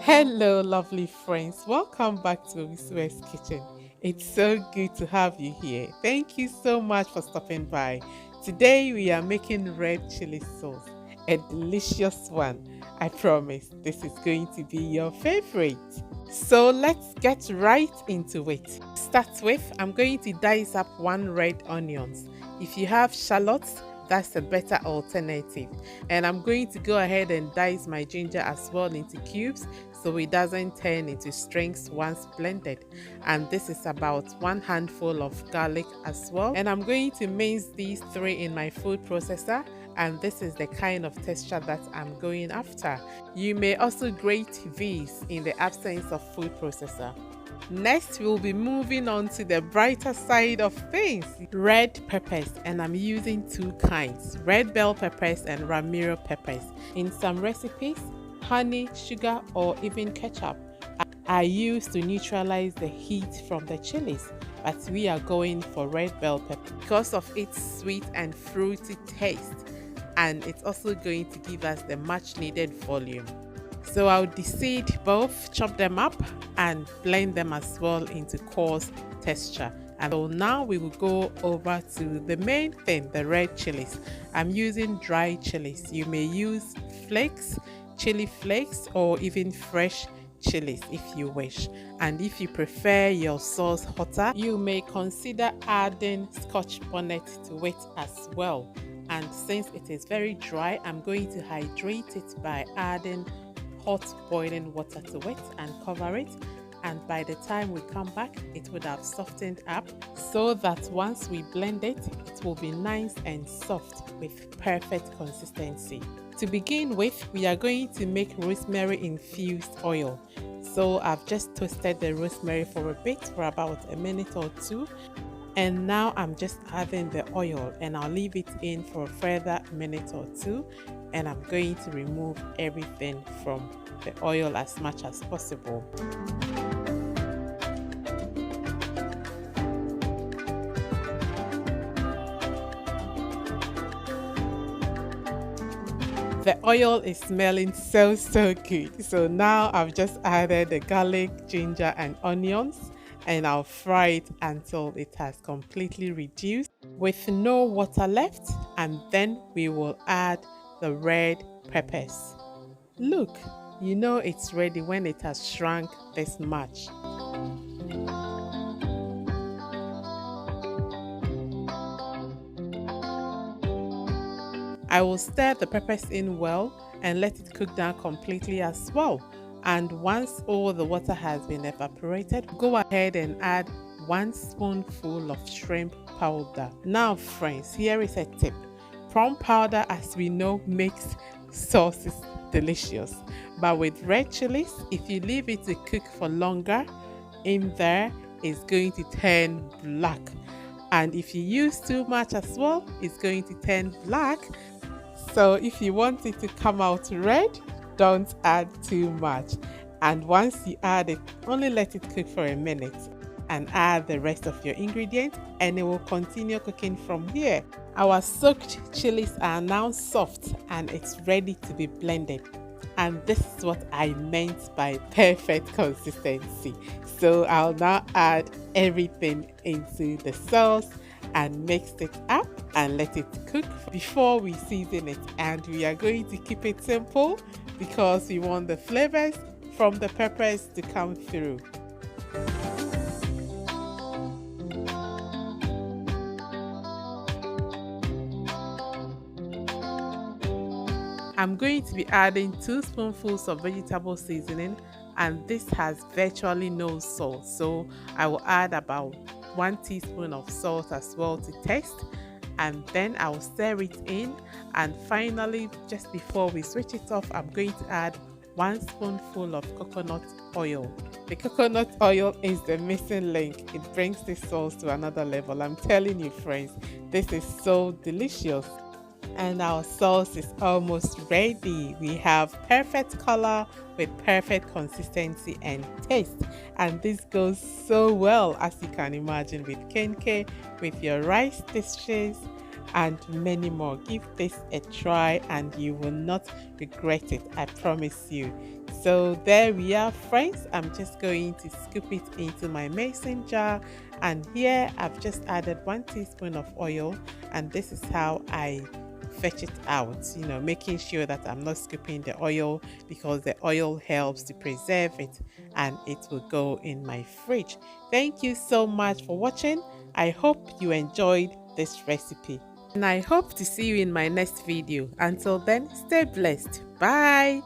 Hello, lovely friends. Welcome back to Wiswe's Kitchen. It's so good to have you here. Thank you so much for stopping by. Today we are making red chili sauce, a delicious one. I promise this is going to be your favorite. So let's get right into it. Start with, I'm going to dice up one red onions. If you have shallots, that's a better alternative. And I'm going to go ahead and dice my ginger as well into cubes so it doesn't turn into strings once blended. And this is about one handful of garlic as well. And I'm going to mince these three in my food processor, and this is the kind of texture that I'm going after. You may also grate these in the absence of food processor. Next, we'll be moving on to the brighter side of things, red peppers, and I'm using two kinds, red bell peppers and Ramiro peppers. In some recipes, honey, sugar, or even ketchup are used to neutralize the heat from the chilies, but we are going for red bell pepper because of its sweet and fruity taste, and it's also going to give us the much needed volume. So I'll deseed both, chop them up, and blend them as well into coarse texture. And so now we will go over to the main thing, the red chilies. I'm using dry chilies. You may use flakes, chili flakes, or even fresh chilies if you wish. And if you prefer your sauce hotter, you may consider adding Scotch bonnet to it as well. And since it is very dry, I'm going to hydrate it by adding hot boiling water to it and cover it, and by the time we come back it would have softened up so that once we blend it, it will be nice and soft with perfect consistency. To begin with, we are going to make rosemary infused oil. So I've just toasted the rosemary for a bit, for about a minute or two, and now I'm just adding the oil, and I'll leave it in for a further minute or two, and I'm going to remove everything from the oil as much as possible. The oil is smelling so good. So now I've just added the garlic, ginger, and onions, and I'll fry it until it has completely reduced with no water left, and then we will add the red peppers. Look, you know it's ready when it has shrunk this much. I will stir the peppers in well and let it cook down completely as well. And once all the water has been evaporated, go ahead and add 1 spoonful of shrimp powder. Now friends, here is a tip. Prawn powder, as we know, makes sauces delicious. But with red chilies, if you leave it to cook for longer, in there it's going to turn black. And if you use too much as well, it's going to turn black. So if you want it to come out red, don't add too much. And once you add it, only let it cook for a minute and add the rest of your ingredients, and it will continue cooking from here. Our soaked chilies are now soft and it's ready to be blended. And this is what I meant by perfect consistency. So I'll now add everything into the sauce and mix it up and let it cook before we season it. And we are going to keep it simple because we want the flavors from the peppers to come through. I'm going to be adding 2 spoonfuls of vegetable seasoning, and this has virtually no salt, so I will add about 1 teaspoon of salt as well to taste, and then I will stir it in. And finally, just before we switch it off, I'm going to add 1 spoonful of coconut oil. The coconut oil is the missing link. It brings this sauce to another level. I'm telling you friends, this is so delicious. And our sauce is almost ready. We have perfect color with perfect consistency and taste. And this goes so well, as you can imagine, with kenke, with your rice dishes, and many more. Give this a try and you will not regret it, I promise you. So there we are, friends. I'm just going to scoop it into my mason jar, and here I've just added 1 teaspoon of oil, and this is how I fetch it out, making sure that I'm not scooping the oil, because the oil helps to preserve it and it will go in my fridge. Thank you so much for watching. I hope you enjoyed this recipe, and I hope to see you in my next video. Until then, stay blessed. Bye.